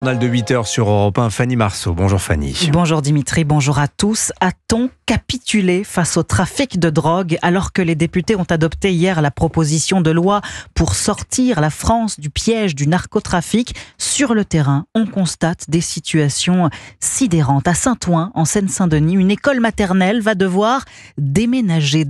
Journal de 8h sur Europe 1, Fanny Marceau. Bonjour Fanny. Bonjour Dimitri, bonjour à tous. A-t-on capitulé face au trafic de drogue alors que les députés ont adopté hier la proposition de loi pour sortir la France du piège du narcotrafic? Sur le terrain, on constate des situations sidérantes. À Saint-Ouen, en Seine-Saint-Denis, une école maternelle va devoir déménager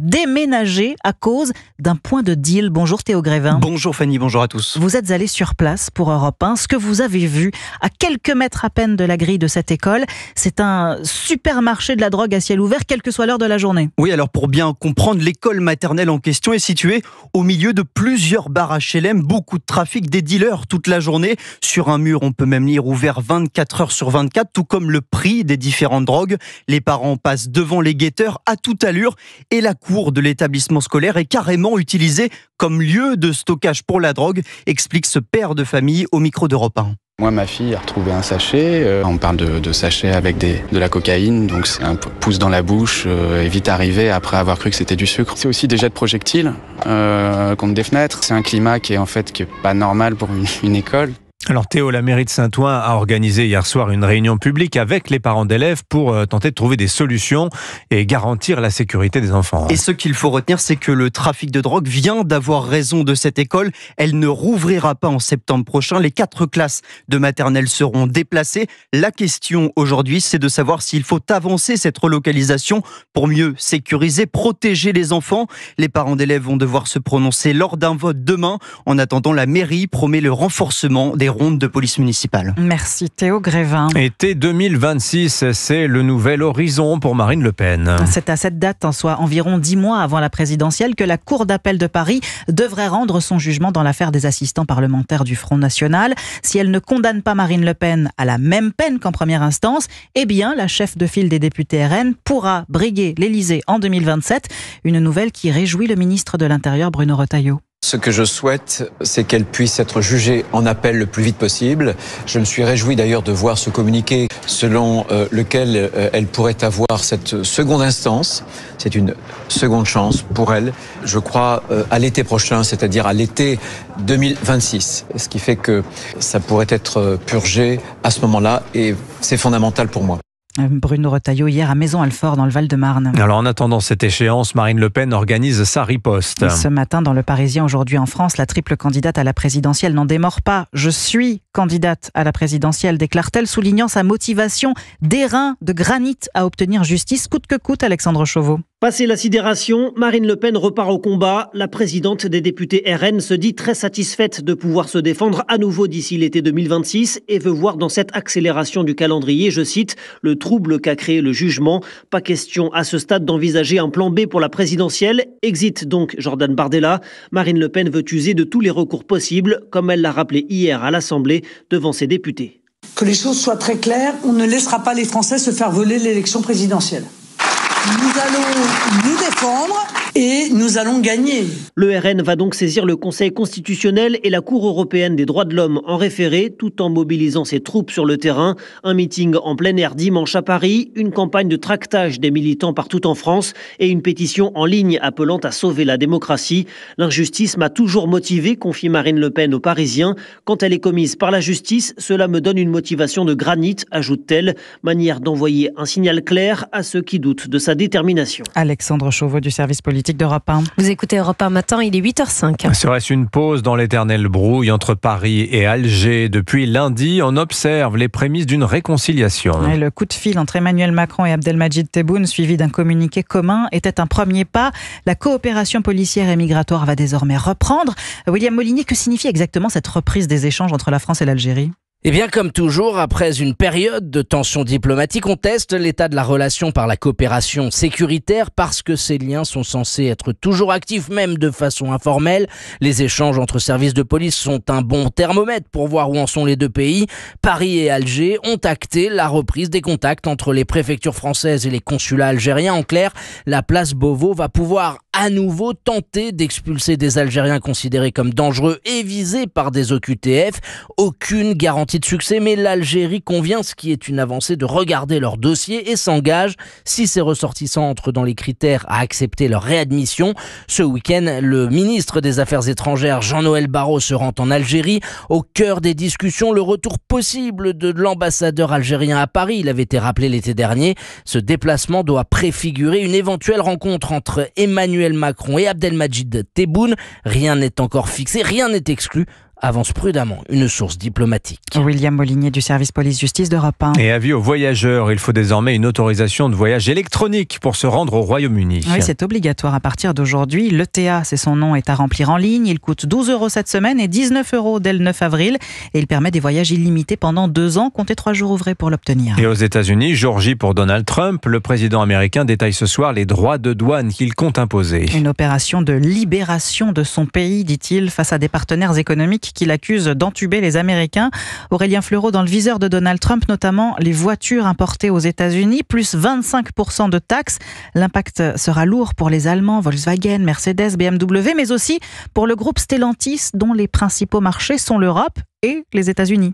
à cause d'un point de deal. Bonjour Théo Grévin. Bonjour Fanny, bonjour à tous. Vous êtes allé sur place pour Europe 1. Ce que vous avez vu à quelques mètres à peine de la grille de cette école, c'est un supermarché de la drogue à ciel ouvert, quelle que soit l'heure de la journée. Oui, alors pour bien comprendre, l'école maternelle en question est située au milieu de plusieurs bars HLM, beaucoup de trafic, des dealers toute la journée. Sur un mur, on peut même lire ouvert 24 heures sur 24, tout comme le prix des différentes drogues. Les parents passent devant les guetteurs à toute allure et la cour de l'établissement scolaire est carrément utilisée comme lieu de stockage pour la drogue, explique ce père de famille au micro d'Europe 1. Moi, ma fille a retrouvé un sachet. On parle de sachets avec de la cocaïne, donc c'est un pouce dans la bouche et vite arrivé après avoir cru que c'était du sucre. C'est aussi des jets de projectiles contre des fenêtres. C'est un climat qui est pas normal pour une école. Alors Théo, la mairie de Saint-Ouen a organisé hier soir une réunion publique avec les parents d'élèves pour tenter de trouver des solutions et garantir la sécurité des enfants. Et ce qu'il faut retenir, c'est que le trafic de drogue vient d'avoir raison de cette école. Elle ne rouvrira pas en septembre prochain. Les 4 classes de maternelle seront déplacées. La question aujourd'hui, c'est de savoir s'il faut avancer cette relocalisation pour mieux sécuriser, protéger les enfants. Les parents d'élèves vont devoir se prononcer lors d'un vote demain. En attendant, la mairie promet le renforcement des rondes de police municipale. Merci Théo Grévin. Été 2026, c'est le nouvel horizon pour Marine Le Pen. C'est à cette date, soit environ 10 mois avant la présidentielle, que la Cour d'appel de Paris devrait rendre son jugement dans l'affaire des assistants parlementaires du Front National. Si elle ne condamne pas Marine Le Pen à la même peine qu'en première instance, eh bien la chef de file des députés RN pourra briguer l'Élysée en 2027. Une nouvelle qui réjouit le ministre de l'Intérieur Bruno Retailleau. Ce que je souhaite, c'est qu'elle puisse être jugée en appel le plus vite possible. Je me suis réjoui d'ailleurs de voir ce communiqué selon lequel elle pourrait avoir cette seconde instance. C'est une seconde chance pour elle, je crois, à l'été prochain, c'est-à-dire à l'été 2026. Ce qui fait que ça pourrait être purgé à ce moment-là et c'est fondamental pour moi. Bruno Retailleau hier à Maisons-Alfort dans le Val-de-Marne. Alors en attendant cette échéance, Marine Le Pen organise sa riposte. Et ce matin dans Le Parisien, aujourd'hui en France, la triple candidate à la présidentielle n'en démord pas. Je suis candidate à la présidentielle, déclare-t-elle, soulignant sa motivation d'airain de granit à obtenir justice coûte que coûte. Alexandre Chauveau. Passé la sidération, Marine Le Pen repart au combat. La présidente des députés RN se dit très satisfaite de pouvoir se défendre à nouveau d'ici l'été 2026 et veut voir dans cette accélération du calendrier, je cite, le trouble qu'a créé le jugement. Pas question à ce stade d'envisager un plan B pour la présidentielle. Exit donc Jordan Bardella. Marine Le Pen veut user de tous les recours possibles, comme elle l'a rappelé hier à l'Assemblée devant ses députés. Que les choses soient très claires, on ne laissera pas les Français se faire voler l'élection présidentielle. Nous allons nous défendre et nous allons gagner. Le RN va donc saisir le Conseil constitutionnel et la Cour européenne des droits de l'homme en référé, tout en mobilisant ses troupes sur le terrain. Un meeting en plein air dimanche à Paris, une campagne de tractage des militants partout en France et une pétition en ligne appelant à sauver la démocratie. L'injustice m'a toujours motivé, confie Marine Le Pen aux Parisiens. Quand elle est commise par la justice, cela me donne une motivation de granit, ajoute-t-elle. Manière d'envoyer un signal clair à ceux qui doutent de sa détermination. Alexandre Chauveau du service politique d'Europe 1. Vous écoutez Europe 1 matin, il est 8h05. Serait-ce une pause dans l'éternelle brouille entre Paris et Alger? Depuis lundi, on observe les prémices d'une réconciliation. Et le coup de fil entre Emmanuel Macron et Abdelmadjid Tebboune, suivi d'un communiqué commun, était un premier pas. La coopération policière et migratoire va désormais reprendre. William Molinier, que signifie exactement cette reprise des échanges entre la France et l'Algérie ? Eh bien, comme toujours, après une période de tensions diplomatiques, on teste l'état de la relation par la coopération sécuritaire parce que ces liens sont censés être toujours actifs, même de façon informelle. Les échanges entre services de police sont un bon thermomètre pour voir où en sont les deux pays. Paris et Alger ont acté la reprise des contacts entre les préfectures françaises et les consulats algériens. En clair, la place Beauvau va pouvoir à nouveau tenter d'expulser des Algériens considérés comme dangereux et visés par des OQTF. Aucune garantie de succès, mais l'Algérie convient, ce qui est une avancée, de regarder leur dossier et s'engage, si ces ressortissants entrent dans les critères, à accepter leur réadmission. Ce week-end, le ministre des Affaires étrangères, Jean-Noël Barrot, se rend en Algérie. Au cœur des discussions, le retour possible de l'ambassadeur algérien à Paris. Il avait été rappelé l'été dernier. Ce déplacement doit préfigurer une éventuelle rencontre entre Emmanuel Macron et Abdelmadjid Tebboune. Rien n'est encore fixé, rien n'est exclu, avance prudemment une source diplomatique. William Molinier du service police-justice d'Europe 1. Et avis aux voyageurs, il faut désormais une autorisation de voyage électronique pour se rendre au Royaume-Uni. Oui, c'est obligatoire à partir d'aujourd'hui. L'ETA, c'est son nom, est à remplir en ligne. Il coûte 12 € cette semaine et 19 € dès le 9 avril. Et il permet des voyages illimités pendant 2 ans. Comptez 3 jours ouvrés pour l'obtenir. Et aux États-Unis, jour J pour Donald Trump, le président américain détaille ce soir les droits de douane qu'il compte imposer. Une opération de libération de son pays, dit-il, face à des partenaires économiques qui l'accuse d'entuber les Américains. Aurélien Fleureau, dans le viseur de Donald Trump, notamment les voitures importées aux États-Unis, plus 25% de taxes. L'impact sera lourd pour les Allemands, Volkswagen, Mercedes, BMW, mais aussi pour le groupe Stellantis, dont les principaux marchés sont l'Europe et les États-Unis.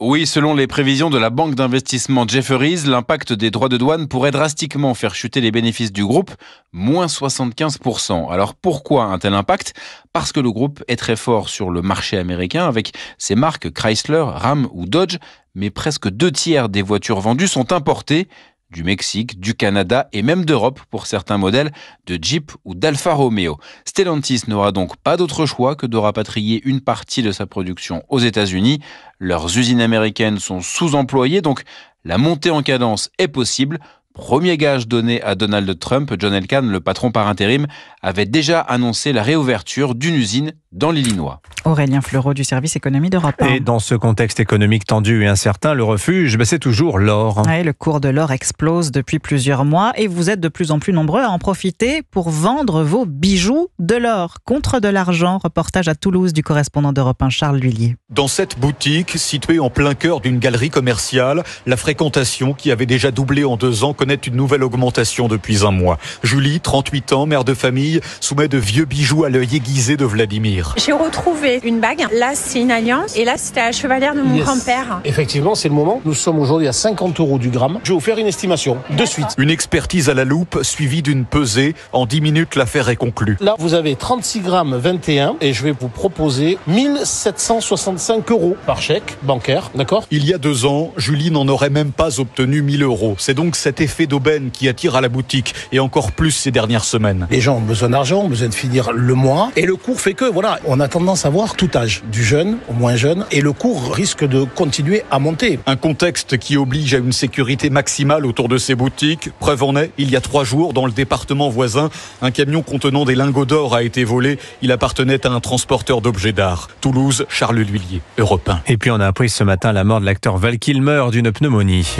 Oui, selon les prévisions de la banque d'investissement Jefferies, l'impact des droits de douane pourrait drastiquement faire chuter les bénéfices du groupe, moins 75%. Alors pourquoi un tel impact ? Parce que le groupe est très fort sur le marché américain avec ses marques Chrysler, Ram ou Dodge, mais presque 2/3 des voitures vendues sont importées du Mexique, du Canada et même d'Europe pour certains modèles de Jeep ou d'Alfa Romeo. Stellantis n'aura donc pas d'autre choix que de rapatrier une partie de sa production aux États-Unis. Leurs usines américaines sont sous-employées, donc la montée en cadence est possible. Premier gage donné à Donald Trump, John Elkann, le patron par intérim, avait déjà annoncé la réouverture d'une usine dans l'Illinois. Aurélien Fleureau du service économie d'Europe 1. Et dans ce contexte économique tendu et incertain, le refuge, c'est toujours l'or. Ouais, le cours de l'or explose depuis plusieurs mois et vous êtes de plus en plus nombreux à en profiter pour vendre vos bijoux. De l'or contre de l'argent. Reportage à Toulouse du correspondant d'Europe 1, Charles Lhuillier. Dans cette boutique, située en plein cœur d'une galerie commerciale, la fréquentation, qui avait déjà doublé en 2 ans, connaît une nouvelle augmentation depuis un mois. Julie, 38 ans, mère de famille, soumet de vieux bijoux à l'œil aiguisé de Vladimir. J'ai retrouvé une bague. Là, c'est une alliance. Et là, c'était la chevalière de mon grand-père. Effectivement, c'est le moment. Nous sommes aujourd'hui à 50 € du gramme. Je vais vous faire une estimation de suite. Une expertise à la loupe, suivie d'une pesée. En 10 minutes, l'affaire est conclue. Là, vous avez 36 grammes 21 et je vais vous proposer 1765 € par chèque bancaire. D'accord ? Il y a 2 ans, Julie n'en aurait même pas obtenu 1000 €. C'est donc cet effet d'aubaine qui attire à la boutique et encore plus ces dernières semaines. Les gens ont besoin d'argent, ont besoin de finir le mois et le cours fait que, voilà, on a tendance à voir tout âge, du jeune au moins jeune, et le cours risque de continuer à monter. Un contexte qui oblige à une sécurité maximale autour de ces boutiques. Preuve en est, il y a 3 jours, dans le département voisin, un camion contenant des lingots d'or a été volé. Il appartenait à un transporteur d'objets d'art. Toulouse, Charles Lhuillier, Europe 1. Et puis on a appris ce matin la mort de l'acteur Val Kilmer d'une pneumonie.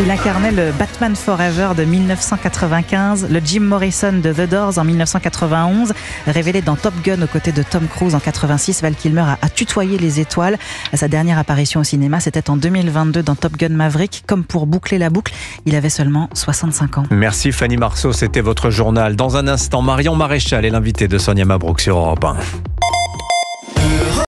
Il incarnait le Batman Forever de 1995, le Jim Morrison de The Doors en 1991, révélé dans Top Gun aux côtés de Tom Cruise en 86. Val Kilmer a tutoyé les étoiles. Sa dernière apparition au cinéma, c'était en 2022 dans Top Gun Maverick. Comme pour boucler la boucle, il avait seulement 65 ans. Merci Fanny Marceau, c'était votre journal. Dans un instant, Marion Maréchal est l'invitée de Sonia Mabrouk sur Europe 1.